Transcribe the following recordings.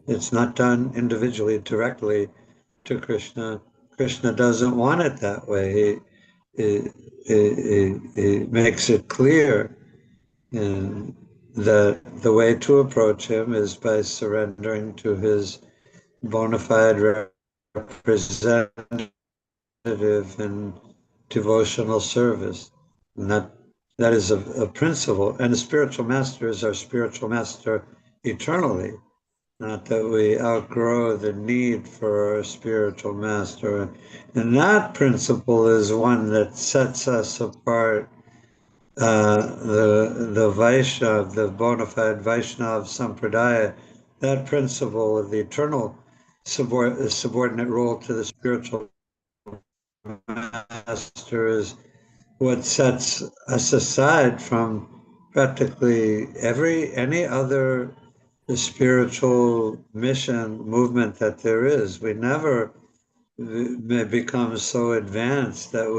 It's not done individually, directly to Krishna. Krishna doesn't want it that way. He makes it clear and that the way to approach him is by surrendering to his bona fide representative in devotional service. And that is a principle. And the spiritual master is our spiritual master eternally. Not that we outgrow the need for our spiritual master. And that principle is one that sets us apart. The Vaishnav, the bona fide Vaishnav Sampradaya, that principle of the eternal subordinate role to the spiritual master is what sets us aside from practically any other spiritual mission movement that there is. We never may become so advanced that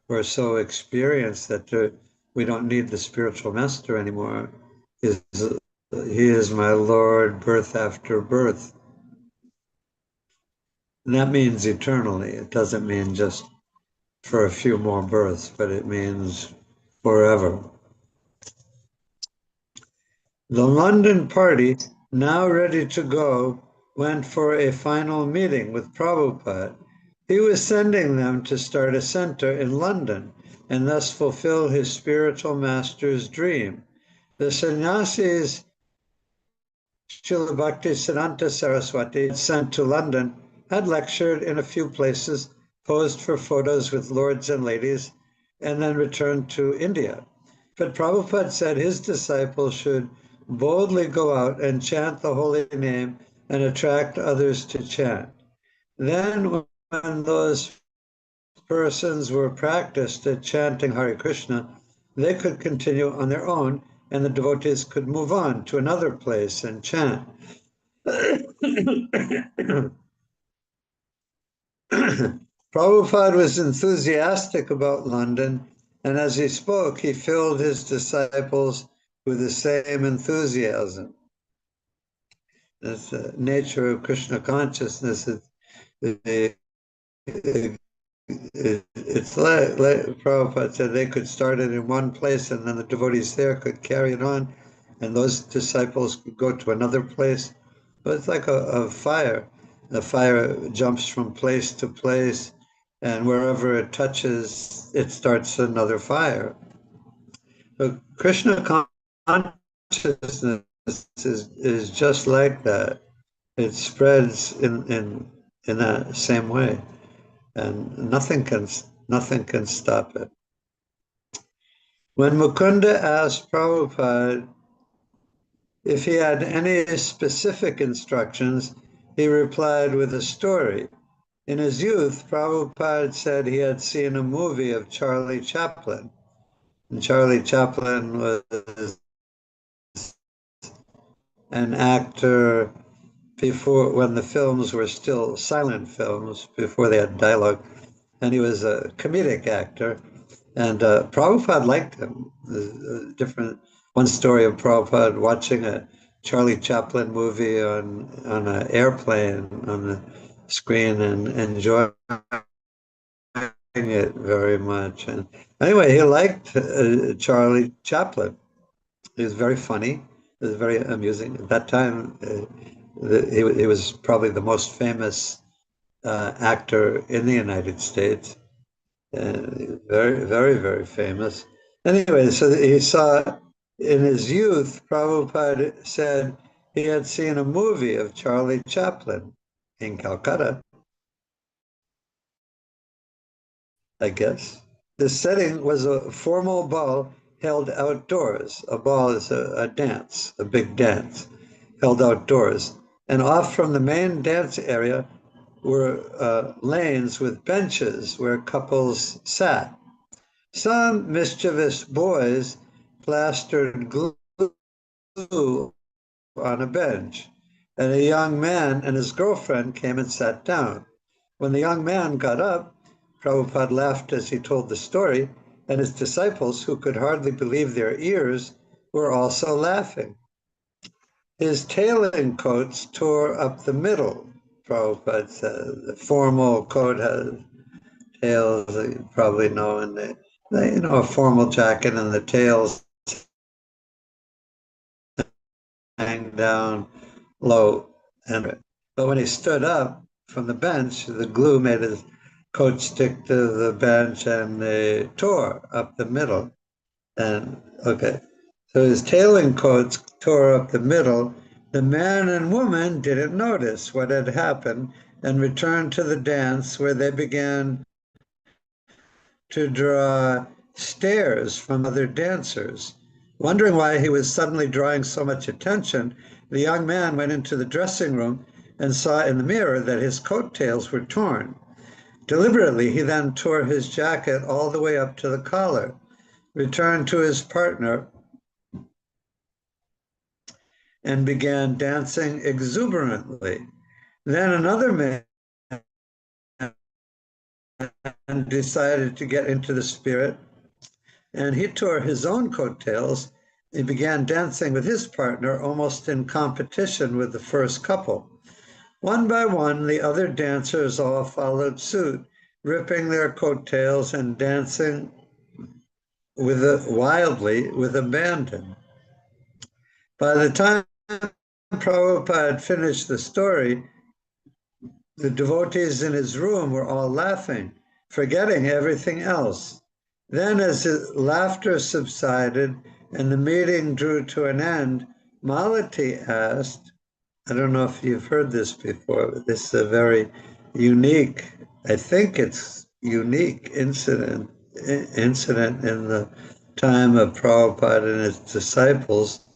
we're so experienced that we don't need the spiritual master anymore. He is my Lord, birth after birth. And that means eternally. It doesn't mean just for a few more births, but it means forever. The London party, now ready to go, went for a final meeting with Prabhupada. He was sending them to start a center in London and thus fulfill his spiritual master's dream. The sannyasis Srila Bhaktisiddhanta Saraswati, sent to London, had lectured in a few places, posed for photos with lords and ladies, and then returned to India. But Prabhupada said his disciples should boldly go out and chant the holy name and attract others to chant. Then, when those persons were practiced at chanting Hare Krishna, they could continue on their own, and the devotees could move on to another place and chant. Prabhupada was enthusiastic about London, and as he spoke, he filled his disciples with the same enthusiasm. That's the nature of Krishna consciousness. It's like Prabhupada said, they could start it in one place and then the devotees there could carry it on and those disciples could go to another place. But it's like a fire. The fire jumps from place to place and wherever it touches, it starts another fire. So Krishna consciousness is just like that. It spreads in that same way. And nothing can stop it. When Mukunda asked Prabhupada if he had any specific instructions, he replied with a story. In his youth, Prabhupada said he had seen a movie of Charlie Chaplin. And Charlie Chaplin was an actor before, when the films were still silent films, before they had dialogue. And he was a comedic actor. And Prabhupada liked him. One story of Prabhupada watching a Charlie Chaplin movie on an airplane on the screen and enjoying it very much. And anyway, he liked Charlie Chaplin. He was very funny. It was very amusing. At that time, he was probably the most famous actor in the United States. Very, very, very famous. Anyway, so he saw in his youth, Prabhupada said he had seen a movie of Charlie Chaplin in Calcutta, I guess. The setting was a formal ball held outdoors. A ball is a dance, a big dance held outdoors. And off from the main dance area were lanes with benches where couples sat. Some mischievous boys plastered glue on a bench, and a young man and his girlfriend came and sat down. When the young man got up, Prabhupada laughed as he told the story, and his disciples, who could hardly believe their ears, were also laughing. his tailing coats tore up the middle. Prabhupada said the formal coat has tails, you probably know, and a formal jacket and the tails hang down low. But when he stood up from the bench, the glue made his coat stick to the bench and they tore up the middle. And okay, so his tailing coats tore up the middle. The man and woman didn't notice what had happened and returned to the dance where they began to draw stares from other dancers. Wondering why he was suddenly drawing so much attention, the young man went into the dressing room and saw in the mirror that his coattails were torn. Deliberately, he then tore his jacket all the way up to the collar, returned to his partner, and began dancing exuberantly. Then another man decided to get into the spirit, and he tore his own coattails. He began dancing with his partner almost in competition with the first couple. One by one, the other dancers all followed suit, ripping their coattails and dancing wildly with abandon. By the time Prabhupada finished the story, the devotees in his room were all laughing, forgetting everything else. Then, as the laughter subsided and the meeting drew to an end, Malati asked, I don't know if you've heard this before, but this is a very unique, I think it's unique incident in the time of Prabhupada and his disciples.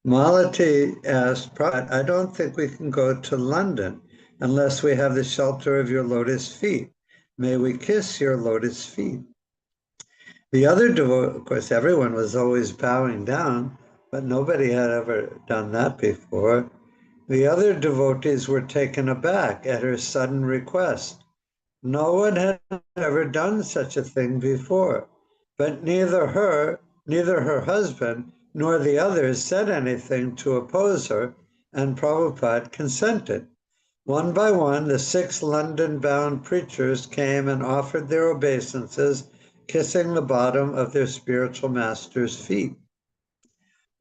Malati asked, I don't think we can go to London unless we have the shelter of your lotus feet. May we kiss your lotus feet? The other devotee, of course, everyone was always bowing down, but nobody had ever done that before. The other devotees were taken aback at her sudden request. No one had ever done such a thing before, but neither her husband, nor the others said anything to oppose her, and Prabhupada consented. One by one, the 6 London-bound preachers came and offered their obeisances, kissing the bottom of their spiritual master's feet.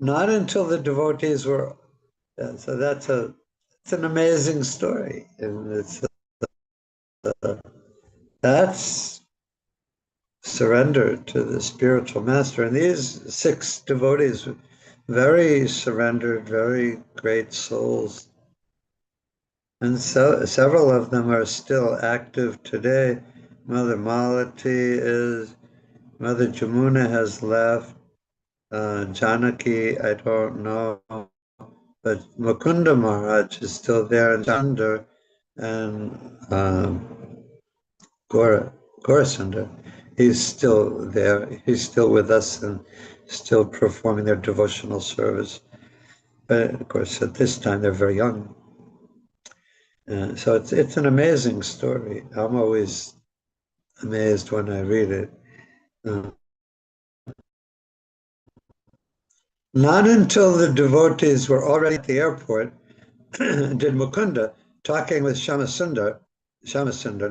Not until the devotees were, so it's an amazing story, and that's surrender to the spiritual master. And these 6 devotees, very surrendered, very great souls. And so several of them are still active today. Mother Malati is, Mother Jamuna has left, Janaki, I don't know, but Mukunda Maharaj is still there, and Chandra, and Gaurasundar, he's still there. He's still with us and still performing their devotional service. But of course, at this time, they're very young. So it's an amazing story. I'm always amazed when I read it. Not until the devotees were already at the airport did Mukunda, talking with Shamasundar,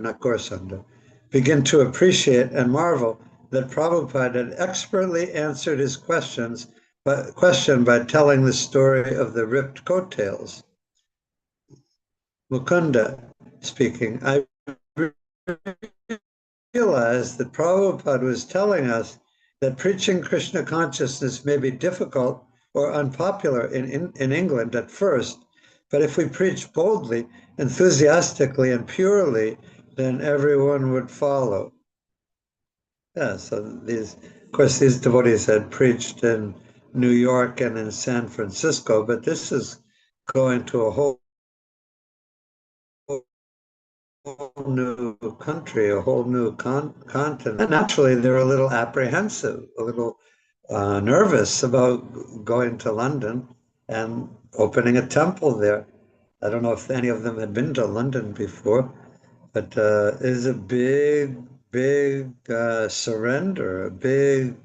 not Gaurasundar, begin to appreciate and marvel that Prabhupada had expertly answered his question by telling the story of the ripped coattails. Mukunda speaking, I realized that Prabhupada was telling us that preaching Krishna consciousness may be difficult or unpopular in England at first, but if we preach boldly, enthusiastically, and purely, then everyone would follow. Yeah, so of course, these devotees had preached in New York and in San Francisco, but this is going to a whole new country, a whole new continent. And naturally, they're a little apprehensive, a little nervous about going to London and opening a temple there. I don't know if any of them had been to London before, but it is a big, big surrender, a big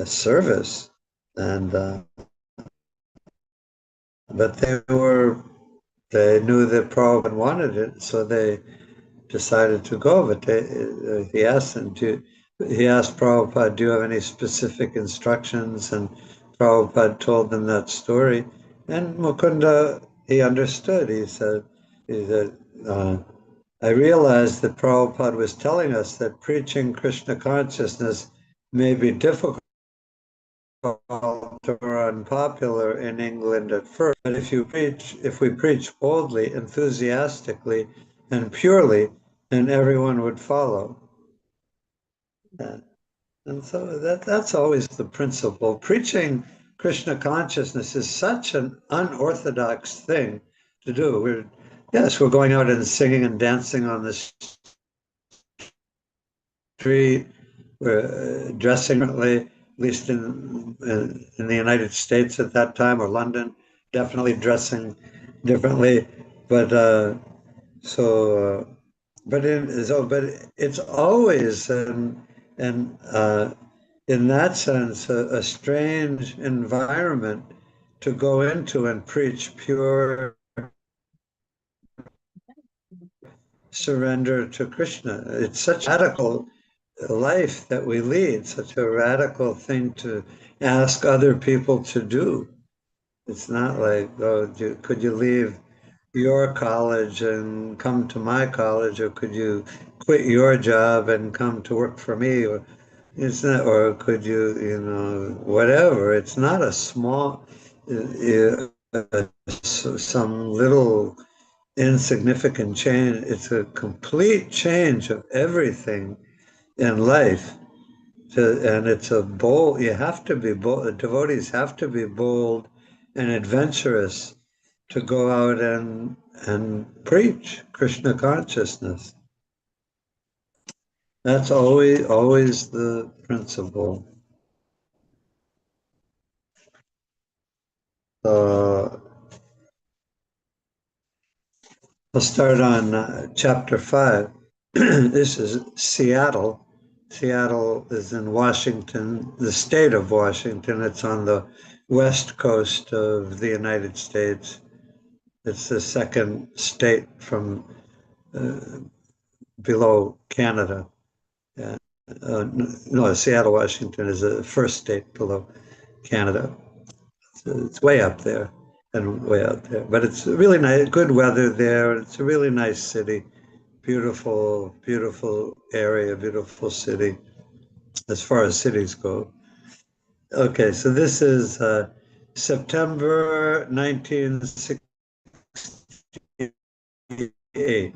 service. And but they knew that Prabhupada wanted it, so they decided to go. But he asked them he asked Prabhupada, "Do you have any specific instructions?" And Prabhupada told them that story, and Mukunda, he understood. He said, I realized that Prabhupada was telling us that preaching Krishna consciousness may be difficult or unpopular in England at first, but if we preach boldly, enthusiastically, and purely, then everyone would follow. And so that's always the principle. Preaching Krishna consciousness is such an unorthodox thing to do. We're going out and singing and dancing on the street. We're dressing differently, at least in the United States at that time, or London, definitely dressing differently. But but it's always and in that sense a strange environment to go into and preach pure surrender to Krishna. It's such radical life that we lead, such a radical thing to ask other people to do. It's not like, oh, could you leave your college and come to my college, or could you quit your job and come to work for me, or it's not, or could you, whatever. It's not a small, some little insignificant change. It's a complete change of everything in life. And it's a bold, you have to be bold, devotees have to be bold and adventurous to go out and preach Krishna consciousness. That's always the principle. I'll start on chapter 5. This is Seattle. Seattle is in Washington, the state of Washington. It's on the west coast of the United States. It's the second state from below Canada. No, Seattle, Washington is the first state below Canada. So it's way up there and way out there. But it's really nice, good weather there. It's a really nice city. Beautiful, beautiful area, beautiful city, as far as cities go. Okay, so this is September 1968.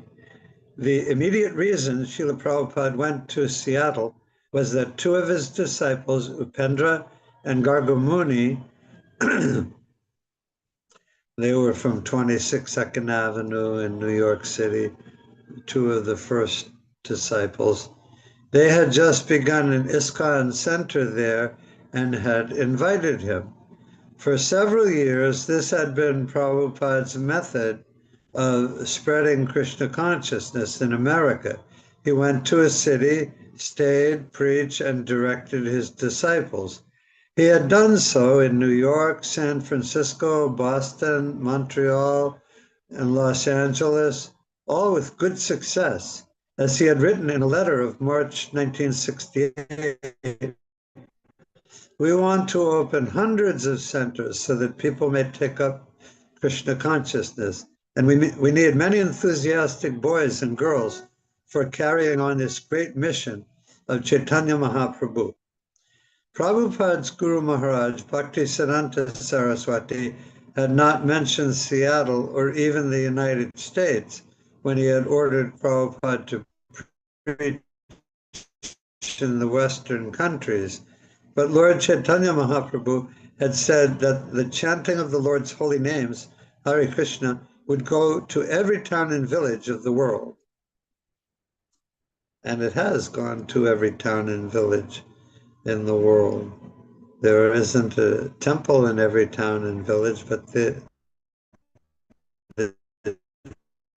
The immediate reason Srila Prabhupada went to Seattle was that two of his disciples, Upendra and Gargamuni, they were from 26 Second Avenue in New York City, two of the first disciples. They had just begun an ISKCON center there and had invited him. For several years, this had been Prabhupada's method of spreading Krishna consciousness in America. He went to a city, stayed, preached, and directed his disciples. He had done so in New York, San Francisco, Boston, Montreal, and Los Angeles, all with good success. As he had written in a letter of March 1968, we want to open hundreds of centers so that people may take up Krishna consciousness. And we need many enthusiastic boys and girls for carrying on this great mission of Chaitanya Mahaprabhu. Prabhupada's Guru Maharaj, Bhaktisiddhanta Saraswati, had not mentioned Seattle or even the United States when he had ordered Prabhupada to preach in the Western countries. But Lord Chaitanya Mahaprabhu had said that the chanting of the Lord's holy names, Hare Krishna, would go to every town and village of the world. And it has gone to every town and village in the world. There isn't a temple in every town and village, but the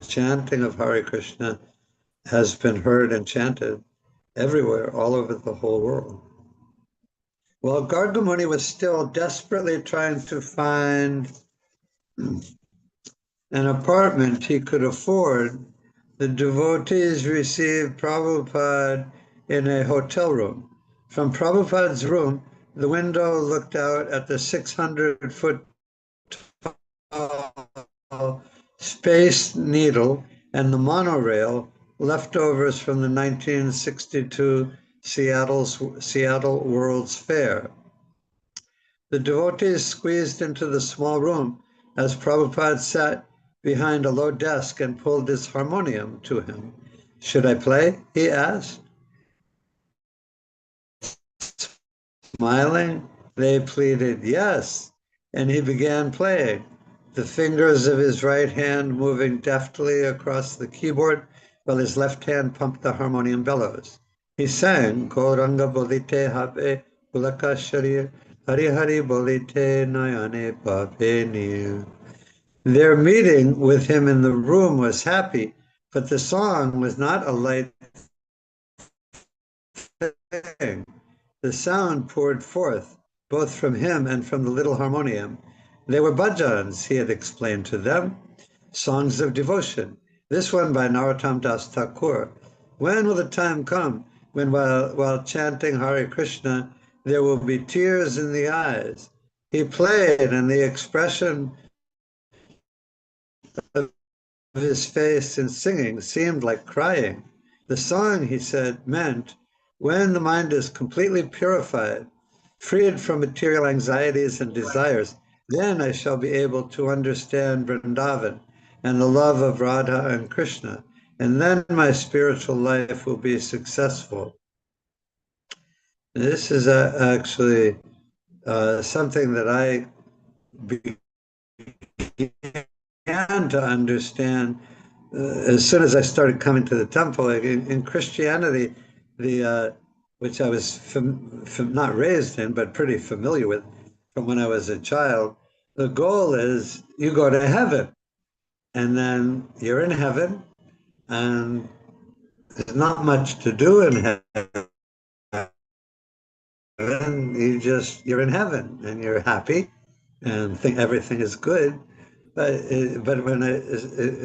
chanting of Hare Krishna has been heard and chanted everywhere, all over the whole world. Well, Gargamuni was still desperately trying to find an apartment he could afford, the devotees received Prabhupada in a hotel room. From Prabhupada's room, the window looked out at the 600-foot tall Space Needle and the monorail, leftovers from the 1962 Seattle World's Fair. The devotees squeezed into the small room as Prabhupada sat behind a low desk and pulled his harmonium to him. Should I play? He asked. Smiling, they pleaded yes, and he began playing, the fingers of his right hand moving deftly across the keyboard while his left hand pumped the harmonium bellows. He sang, Gauranga Bolite Habe Pulaka Sharir Hari Hari Bolite Nayane Papeni. Their meeting with him in the room was happy, but the song was not a light thing. The sound poured forth, both from him and from the little harmonium. They were bhajans, he had explained to them, songs of devotion. This one by Narottam Das Thakur. When will the time come when, while chanting Hare Krishna, there will be tears in the eyes? He played, and the expression of his face in singing seemed like crying. The song, he said, meant when the mind is completely purified, freed from material anxieties and desires, then I shall be able to understand Vrindavan and the love of Radha and Krishna, and then my spiritual life will be successful. This is actually something that I began to understand as soon as I started coming to the temple. Like in Christianity, which I was not raised in, but pretty familiar with from when I was a child, the goal is you go to heaven, and then you're in heaven, and there's not much to do in heaven. You're in heaven, and you're happy, and think everything is good. But when I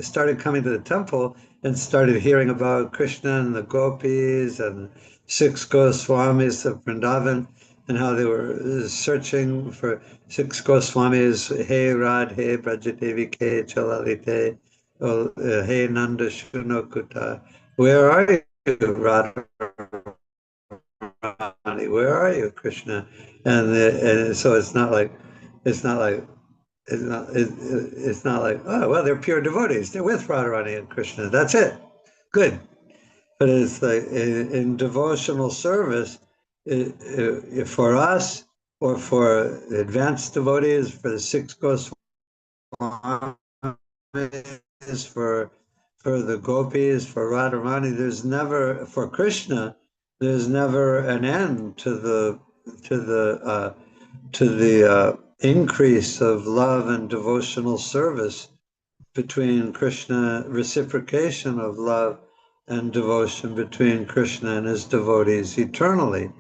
started coming to the temple and started hearing about Krishna and the gopis and 6 Goswamis of Vrindavan and how they were searching for 6 Goswamis, Hey Radhe Brajadevi Ke Chalalite, Hey Nanda Shunokuta, where are you, Radha? Where are you, Krishna? And so it's not like it's not like it's not like, oh, well, they're pure devotees. They're with Radharani and Krishna. That's it. Good. But it's like in devotional service, for us or for advanced devotees, for the 6 Goswamis, for the gopis, for Radharani, for Krishna, there's never an end to the increase of love and devotional service between Krishna, reciprocation of love and devotion between Krishna and his devotees eternally.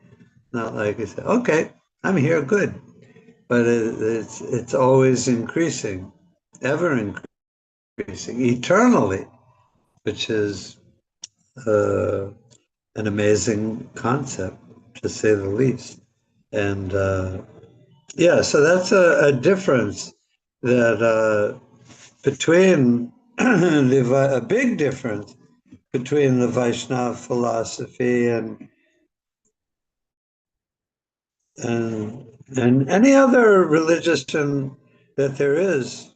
Not like you say, okay, I'm here, good. But it's always increasing, ever increasing, eternally, which is an amazing concept, to say the least. And yeah, so that's a difference that between a big difference between the Vaishnava philosophy and any other religion that there is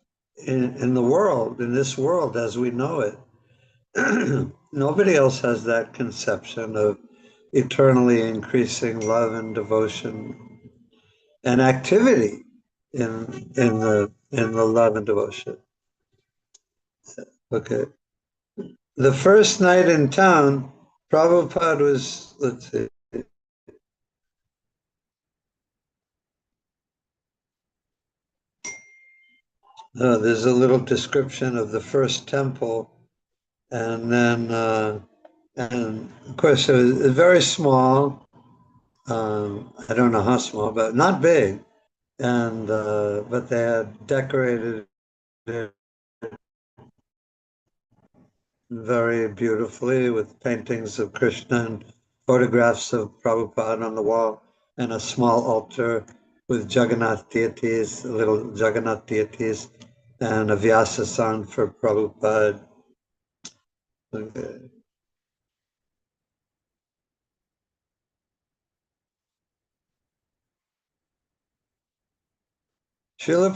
in the world, in this world as we know it. Nobody else has that conception of eternally increasing love and devotion and activity in the love and devotion. Okay. The first night in town, Prabhupada was, let's see. There's a little description of the first temple, and then, and of course, it was very small. I don't know how small, but not big. And but they had decorated very beautifully with paintings of Krishna and photographs of Prabhupada on the wall, and a small altar with Jagannath deities, little Jagannath deities, and a Vyasa song for Prabhupada. Srila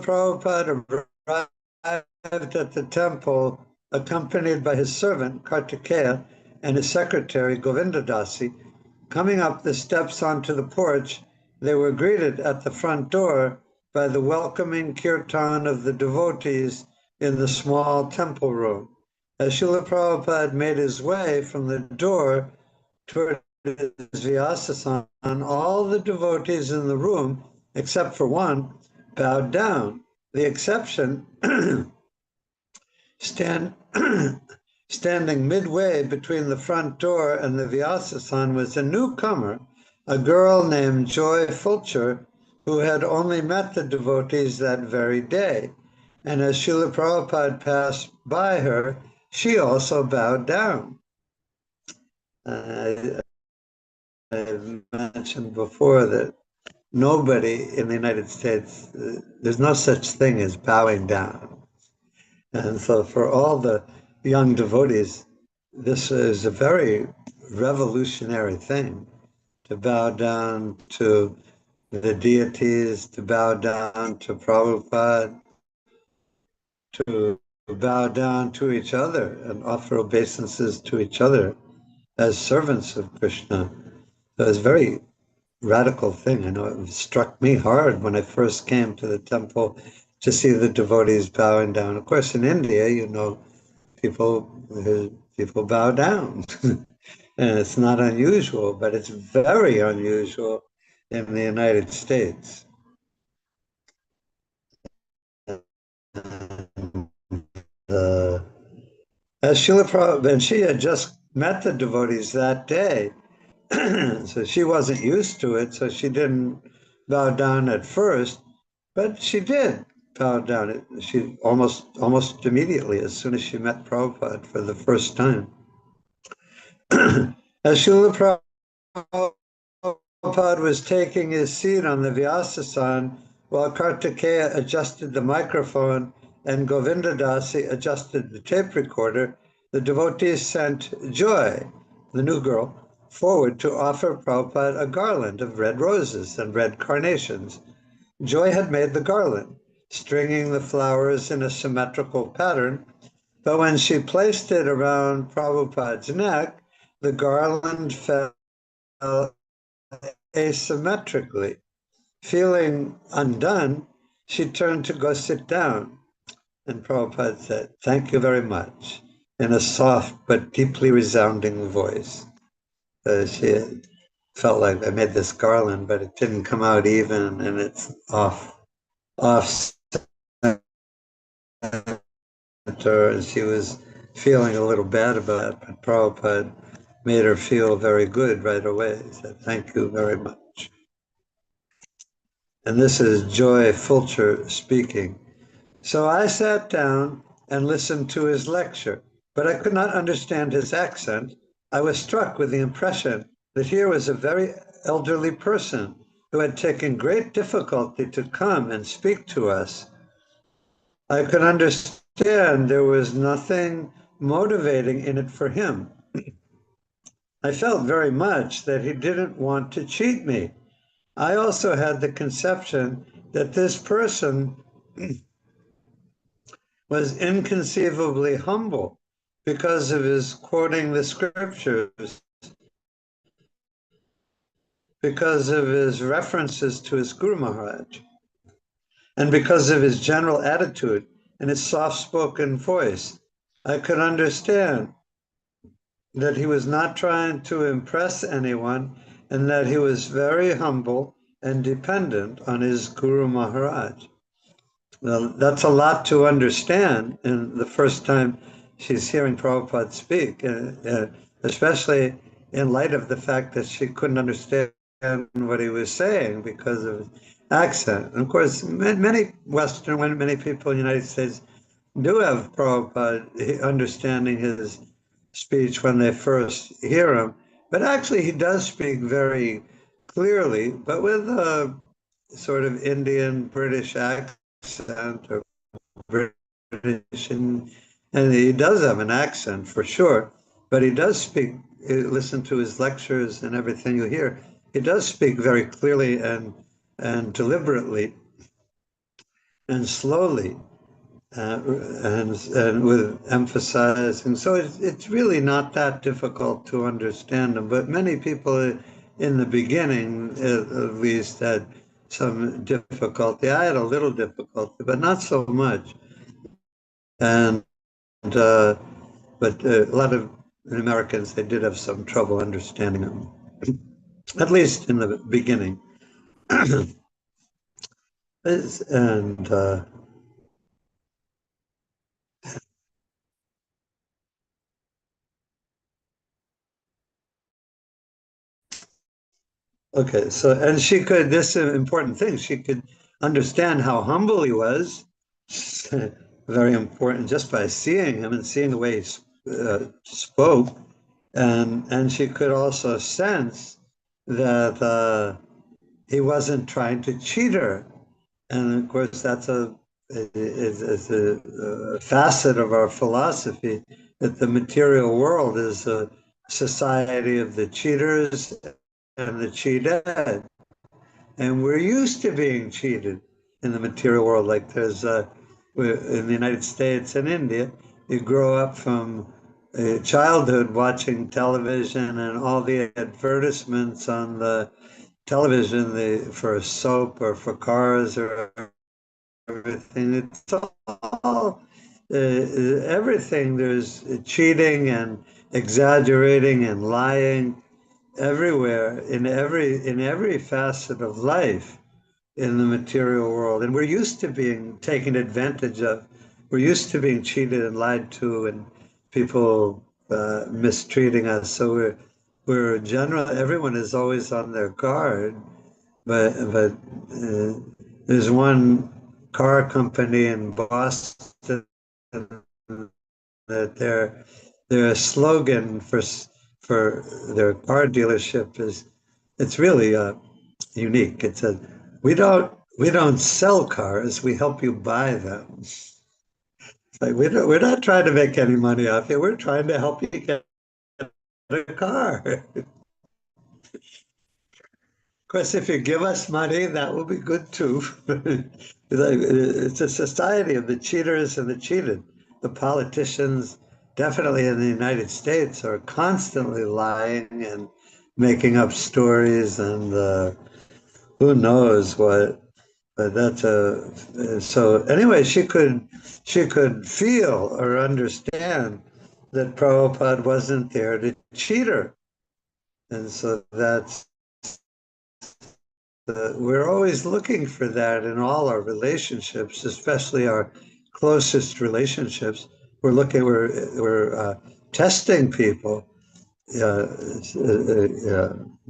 Prabhupada arrived at the temple accompanied by his servant Kartikeya and his secretary Govindadasi. Coming up the steps onto the porch, they were greeted at the front door by the welcoming kirtan of the devotees in the small temple room. As Srila Prabhupada made his way from the door toward his Vyasasana, all the devotees in the room, except for one, bowed down. The exception, stand, standing midway between the front door and the Vyasasana, was a newcomer, a girl named Joy Fulcher, who had only met the devotees that very day. And as Srila Prabhupada passed by her, she also bowed down. I've mentioned before that nobody in the United States, there's no such thing as bowing down. And so for all the young devotees, this is a very revolutionary thing to bow down to the deities, to bow down to Prabhupada, to bow down to each other and offer obeisances to each other as servants of Krishna. So it's a very radical thing. I know it struck me hard when I first came to the temple to see the devotees bowing down. Of course, in India, people people bow down, and it's not unusual, but it's very unusual in the United States. Uh, as Srila Prabhupada, and she had just met the devotees that day, so she wasn't used to it, so she didn't bow down at first, but she did bow down. She almost immediately, as soon as she met Prabhupada for the first time. As Srila Prabhupada was taking his seat on the Vyasasana, while Kartikeya adjusted the microphone and Govindadasi adjusted the tape recorder, the devotees sent Joy, the new girl, forward to offer Prabhupada a garland of red roses and red carnations. Joy had made the garland, stringing the flowers in a symmetrical pattern, but when she placed it around Prabhupada's neck, the garland fell asymmetrically. Feeling undone, she turned to go sit down, and Prabhupada said, "Thank you very much," in a soft but deeply resounding voice. She felt like I made this garland, but it didn't come out even, and it's off center, and she was feeling a little bad about it, but Prabhupada made her feel very good right away. He said, "Thank you very much." And this is Joy Fulcher speaking. So I sat down and listened to his lecture, but I could not understand his accent. I was struck with the impression that here was a very elderly person who had taken great difficulty to come and speak to us. I could understand there was nothing motivating in it for him. I felt very much that he didn't want to cheat me. I also had the conception that this person was inconceivably humble because of his quoting the scriptures, because of his references to his Guru Maharaj, and because of his general attitude and his soft-spoken voice. I could understand that he was not trying to impress anyone and that he was very humble and dependent on his Guru Maharaj. Well, that's a lot to understand in the first time she's hearing Prabhupada speak, especially in light of the fact that she couldn't understand what he was saying because of accent. And of course, many Western, many people in the United States do have Prabhupada understanding his speech when they first hear him. But actually, he does speak very clearly, but with a sort of Indian British accent or British, and he does have an accent for sure. But he does speak. Listen to his lectures and everything you hear. He does speak very clearly and deliberately and slowly and with emphasizing. So it's really not that difficult to understand them. But many people in the beginning, at least, had some difficulty. I had a little difficulty, but not so much. And but a lot of Americans, they did have some trouble understanding them, at least in the beginning. And okay, so and she could, this is an important thing, she could understand how humble he was. Very important, just by seeing him and seeing the way he spoke. And she could also sense that he wasn't trying to cheat her. And of course, that's is a facet of our philosophy, that the material world is a society of the cheaters and the cheated. And we're used to being cheated in the material world. Like there's in the United States and India, you grow up from childhood watching television and all the advertisements on the television, for soap or for cars or everything. It's all everything. There's cheating and exaggerating and lying everywhere in every facet of life in the material world. And we're used to being taken advantage of. We're used to being cheated and lied to and people mistreating us. So we're general. Everyone is always on their guard. But there's one car company in Boston that their slogan for their car dealership is, it's really unique. It says, we don't sell cars, we help you buy them. It's like we're not trying to make any money off you. We're trying to help you get a car. Of course, if you give us money, that will be good too. It's a society of the cheaters and the cheated. The politicians, definitely in the United States, are constantly lying and making up stories, and who knows what. But that's a so anyway. She could feel or understand that Prabhupada wasn't there to cheat her, and so that's we're always looking for that in all our relationships, especially our closest relationships. We're testing people,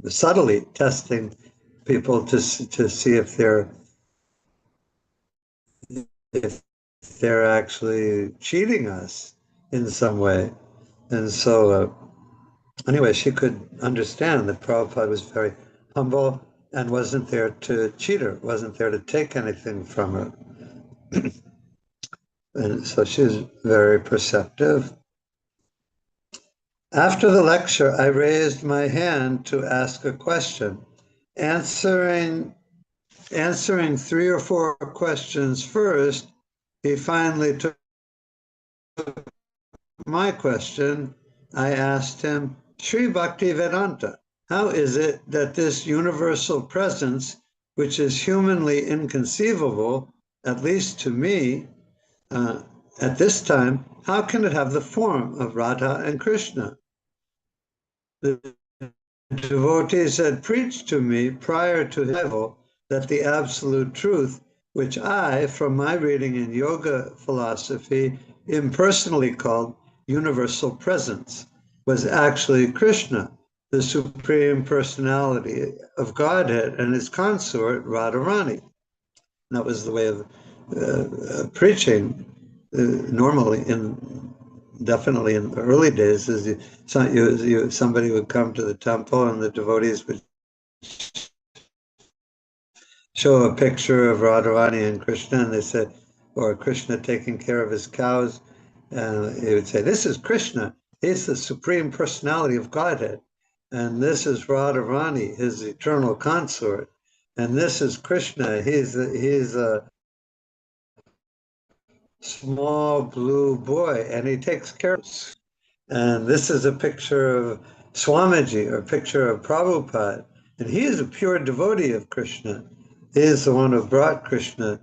subtly testing people to see if they're actually cheating us in some way. And so anyway, she could understand that Prabhupada was very humble and wasn't there to cheat her, wasn't there to take anything from her. And so she was very perceptive. After the lecture, I raised my hand to ask a question. Answering, answering three or four questions first, he finally took my question. I asked him, Sri Bhaktivedanta, how is it that this universal presence, which is humanly inconceivable, at least to me, at this time, how can it have the form of Radha and Krishna? The devotees had preached to me prior to his arrival that the absolute truth, which I, from my reading in yoga philosophy, impersonally called universal presence, was actually Krishna, the Supreme Personality of Godhead and his consort, Radharani. That was the way of preaching normally, definitely in the early days, is somebody would come to the temple and the devotees would show a picture of Radharani and Krishna, and they said, or Krishna taking care of his cows, and he would say, "This is Krishna. He's the Supreme Personality of Godhead. And this is Radharani, his eternal consort. And this is Krishna. He's a small blue boy, and he takes care of us. And this is a picture of Swamiji, or a picture of Prabhupada. And he is a pure devotee of Krishna. He is the one who brought Krishna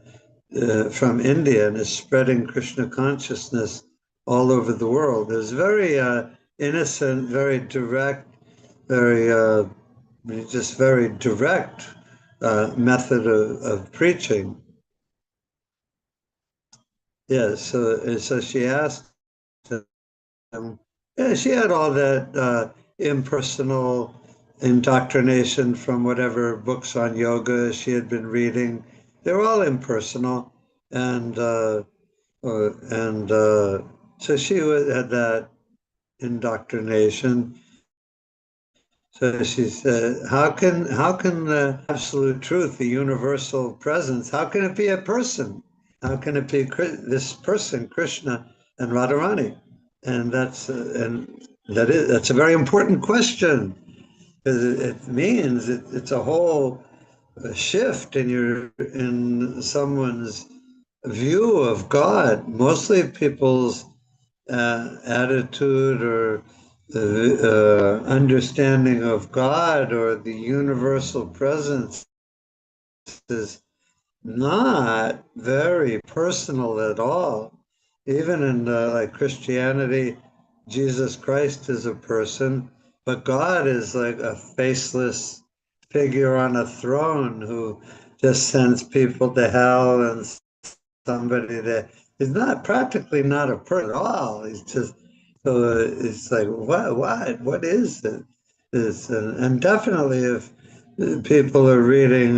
from India and is spreading Krishna consciousness all over the world." It's very innocent, very direct, very just very direct method of preaching. Yeah, so she asked him, yeah, she had all that impersonal indoctrination from whatever books on yoga she had been reading. They were all impersonal, and so she had that indoctrination. So she said, how can the absolute truth, the universal presence, how can it be a person? How can it be this person, Krishna and Radharani? And that's a very important question, because it means it's a whole shift in someone's view of God. Mostly people's attitude or understanding of God or the universal presence is not very personal at all. Even in like Christianity, Jesus Christ is a person, but God is like a faceless figure on a throne who just sends people to hell, and somebody that is not practically not a person at all. He's just, so it's like, what is it? And definitely if people are reading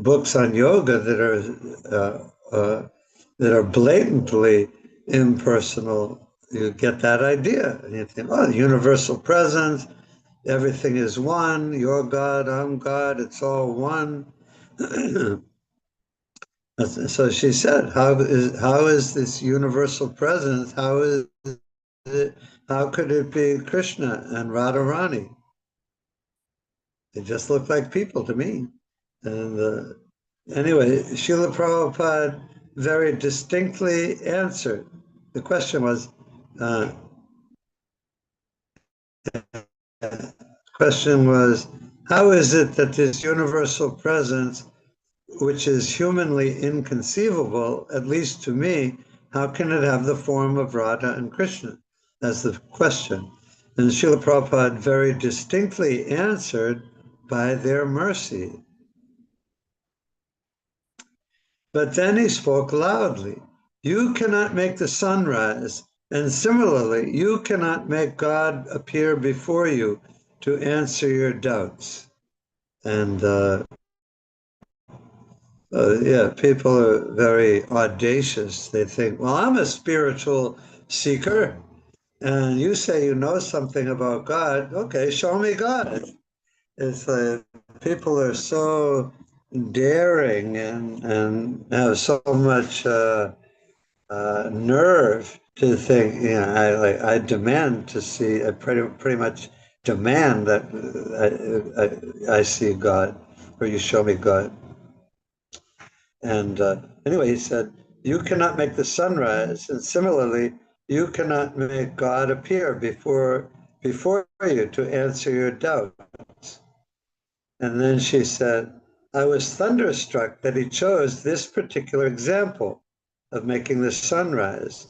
books on yoga that are blatantly impersonal, you get that idea, and you think, oh, universal presence, everything is one. You're God, I'm God. It's all one. So she said, how is this universal presence? How is it? How could it be Krishna and Radharani? They just look like people to me. And anyway, Srila Prabhupada very distinctly answered. The question was, how is it that this universal presence, which is humanly inconceivable, at least to me, how can it have the form of Radha and Krishna? That's the question. And Srila Prabhupada very distinctly answered, by their mercy. But then he spoke loudly. You cannot make the sun rise, and similarly, you cannot make God appear before you to answer your doubts. And yeah, people are very audacious. They think, well, I'm a spiritual seeker, and you say you know something about God. Okay, show me God. It's like people are so daring and have so much nerve to think, you know, I demand to see, I pretty much demand that I see God, or you show me God. And anyway, he said, you cannot make the sun rise, and similarly, you cannot make God appear before you to answer your doubts. And then she said, I was thunderstruck that he chose this particular example of making the sun rise,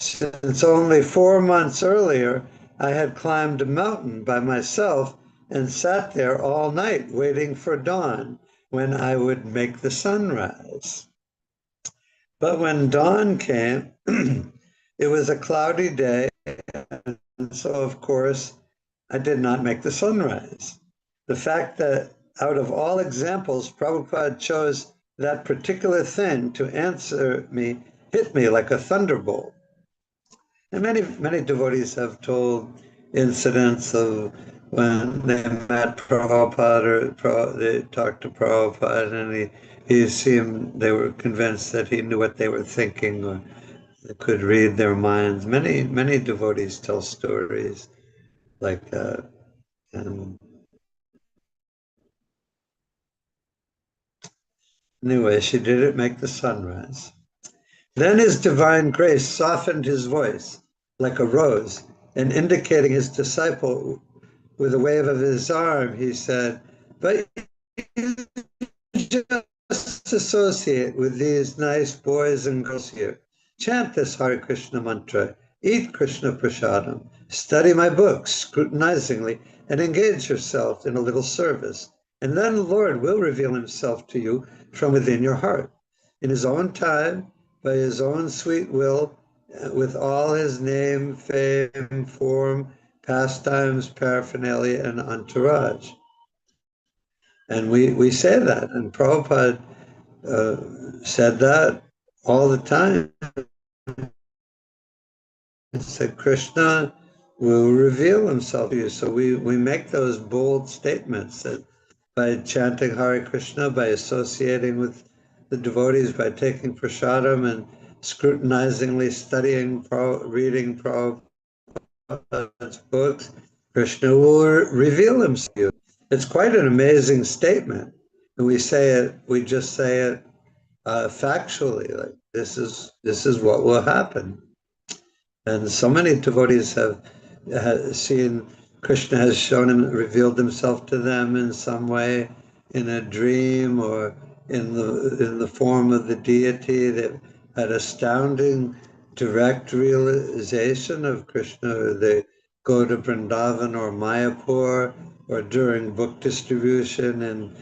since only 4 months earlier, I had climbed a mountain by myself and sat there all night waiting for dawn, when I would make the sun rise. But when dawn came, it was a cloudy day, And so, of course, I did not make the sunrise. The fact that out of all examples, Prabhupada chose that particular thing to answer me hit me like a thunderbolt. And many devotees have told incidents of when they met Prabhupada or they talked to Prabhupada and he seemed, they were convinced that he knew what they were thinking or could read their minds. Many devotees tell stories like that. And anyway, she didn't make the sunrise. Then his divine grace softened his voice like a rose, and indicating his disciple with a wave of his arm, he said, "But you just associate with these nice boys and girls here. Chant this Hare Krishna mantra, eat Krishna prasadam, study my books scrutinizingly, and engage yourself in a little service. And then the Lord will reveal himself to you from within your heart. In his own time, by his own sweet will, with all his name, fame, form, pastimes, paraphernalia, and entourage." And we say that, and Prabhupada said that all the time. He said, Krishna will reveal himself to you. So we make those bold statements that by chanting Hare Krishna, by associating with the devotees, by taking prasadam and scrutinizingly studying, reading Prabhupada's books, Krishna will reveal himself to you. It's quite an amazing statement. And we just say it factually, like this is what will happen. And so many devotees have seen Krishna has shown him, revealed himself to them in some way, in a dream or in the form of the deity. They've had astounding direct realization of Krishna. They go to Vrindavan or Mayapur or during book distribution in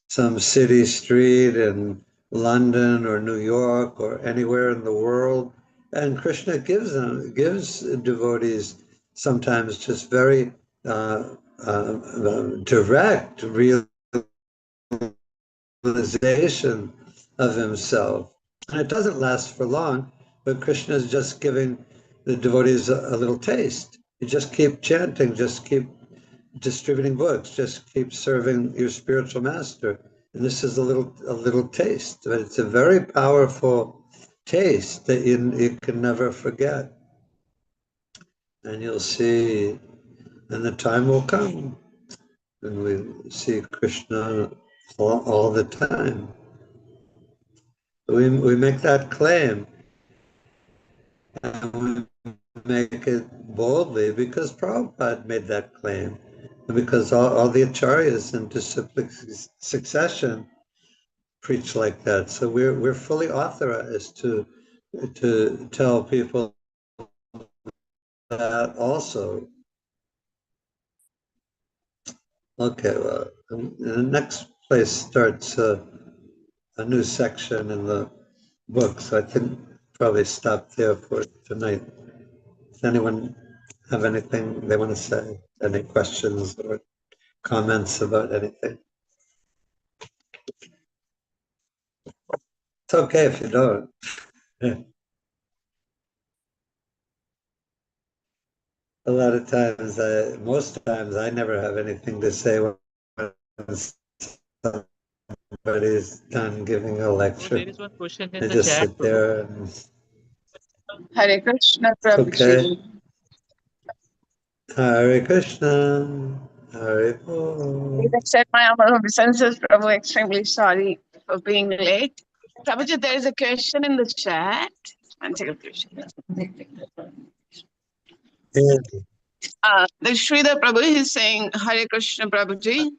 some city street in London or New York or anywhere in the world. And Krishna gives devotees sometimes just very direct realization of himself. And it doesn't last for long, but Krishna is just giving the devotees a little taste. You just keep chanting, just keep distributing books, just keep serving your spiritual master. And this is a little taste, but it's a very powerful taste that you can never forget. And you'll see, and the time will come, and we see Krishna all the time. We make that claim, and we make it boldly because Prabhupada made that claim, and because all the acharyas in disciplic succession preach like that. So we're fully authorized to tell people that also. Okay, well, the next place starts a new section in the book, so I think probably stop there for tonight. Does anyone have anything they want to say? Any questions or comments about anything? It's okay if you don't. A lot of times, most times, I never have anything to say when somebody's done giving a lecture. There is one question in I the just chat. sit there and Hare Krishna, it's okay. Prabhuji. Hare Krishna, Hare Bol. Please accept my humble obeisances, Prabhu. Extremely sorry for being late. Prabhuji, there is a question in the chat. One second, please. The Sridhar Prabhu is saying, Hare Krishna, Prabhuji.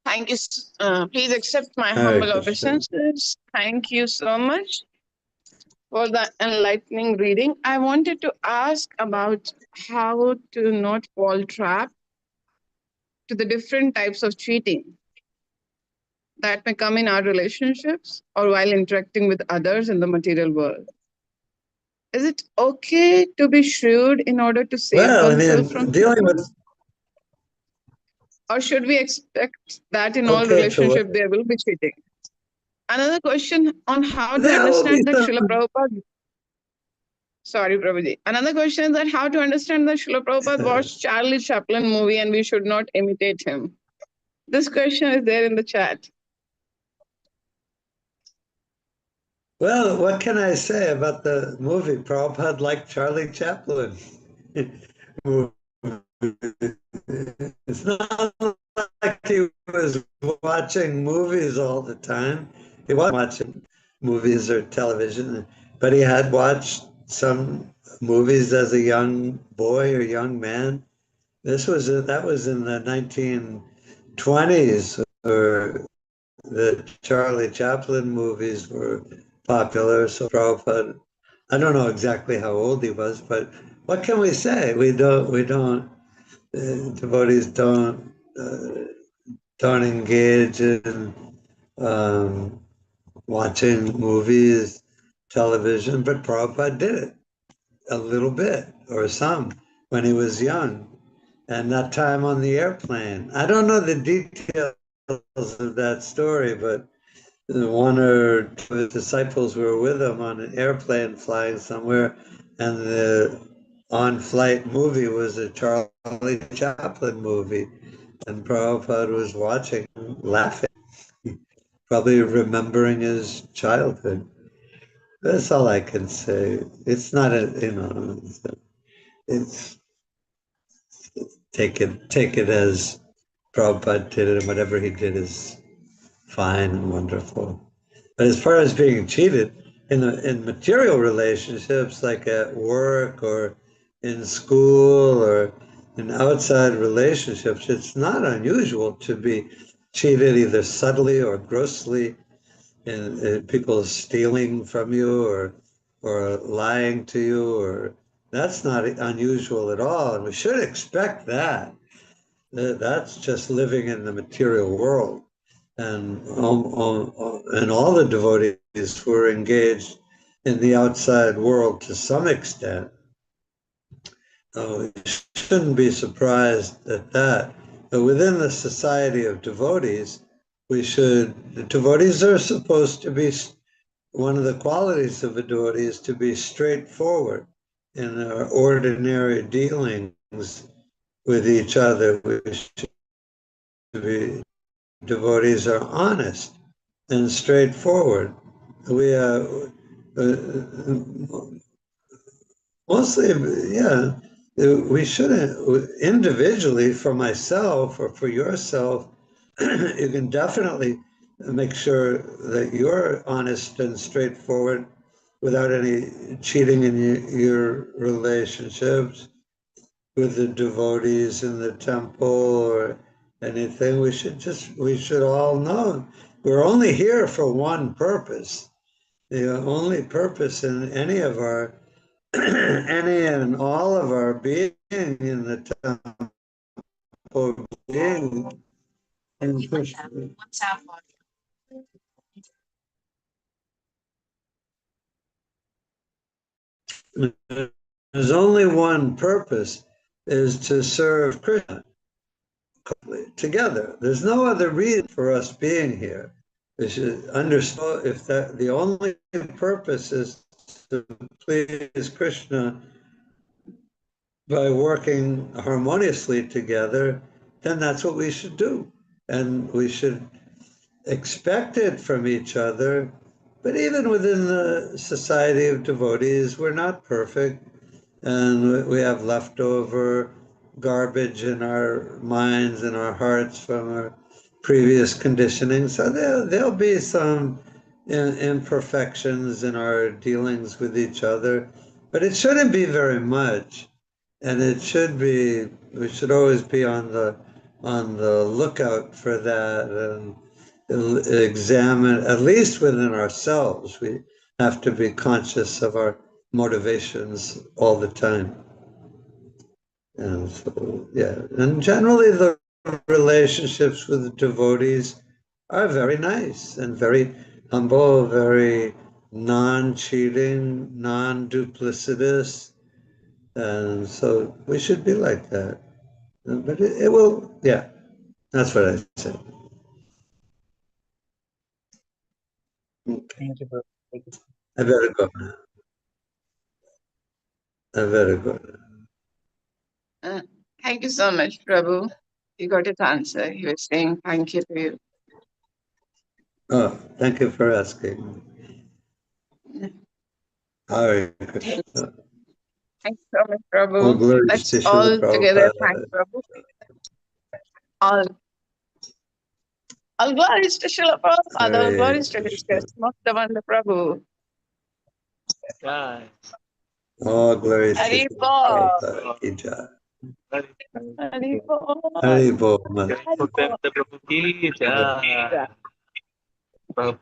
Thank you. Please accept my Hare humble Krishna. obeisances. Thank you so much for the enlightening reading. I wanted to ask about how to not fall trap to the different types of cheating that may come in our relationships or while interacting with others in the material world. is it okay to be shrewd in order to save Well, I oneself mean, from dealing cheating? with Or should we expect that in all okay to relationships there will be cheating? Another question on how to there will be understand that some. Srila Prabhupada. Sorry, Prabhuji. Another question is that how to understand that Srila Prabhupada watched Charlie Chaplin movie and we should not imitate him. This question is there in the chat. Well, what can I say about the movie? Prabhupada liked Charlie Chaplin. It's not like he was watching movies all the time. He wasn't watching movies or television, but he had watched some movies as a young boy or young man. That was in the 1920s, or the Charlie Chaplin movies were popular. So Prabhupada, I don't know exactly how old he was, but what can we say? Devotees don't engage in um, watching movies, television, but Prabhupada did it a little bit or some when he was young. And that time on the airplane, I don't know the details of that story, but one or two of his disciples were with him on an airplane flying somewhere, and the on-flight movie was a Charlie Chaplin movie, and Prabhupada was watching, laughing, probably remembering his childhood. That's all I can say. It's not it's take it as Prabhupada did it, and whatever he did is fine and wonderful. But as far as being cheated in material relationships, like at work or in school or in outside relationships, it's not unusual to be cheated either subtly or grossly, in people stealing from you or lying to you, or that's not unusual at all, and we should expect that. That's just living in the material world, and all the devotees were engaged in the outside world to some extent. We shouldn't be surprised at that. But within the society of devotees, the devotees are supposed to be, one of the qualities of a devotee is to be straightforward in our ordinary dealings with each other. We should be, devotees are honest and straightforward. We mostly, yeah, we shouldn't individually, for myself or for yourself, you can definitely make sure that you're honest and straightforward without any cheating in your relationships with the devotees in the temple or anything. We should all know we're only here for one purpose. The only purpose in any of our any and all of our being in the temple, being in Krishna. There's only one purpose, is to serve Krishna together. There's no other reason for us being here. We should understand if that the only purpose is to please Krishna by working harmoniously together, then that's what we should do. And we should expect it from each other. But even within the society of devotees, we're not perfect. And we have leftover garbage in our minds and our hearts from our previous conditioning. So there'll be some imperfections in our dealings with each other, but it shouldn't be very much. And we should always be on the lookout for that and examine, at least within ourselves. We have to be conscious of our motivations all the time. And so, yeah, and generally the relationships with devotees are very nice and very humble, very non-cheating, non-duplicitous, and so we should be like that. But it will, yeah, that's what I said. Okay. Thank you, Prabhu. Thank you. I better go now. I better go now. Thank you so much, Prabhu. You got his answer. He was saying thank you to you. Oh, thank you for asking. Hare Krishna. Thank you so much, Prabhu. All glories Let's to Srila all together thank Prabhupada. Prabhu. All glories to Srila Prabhupada. All Hare glories to His Krishna. Hg Muktavandya Prabhu. Jai. All glories to Hari Srila Bol. Prabhupada. Ki jai. Hari Hari Bol. Hari Bol. Jai. Muktavandya Prabhu ki jai.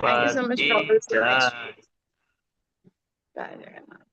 Thank you so Prabhupada much, ki Prabhu. jai. Jai Jagannath.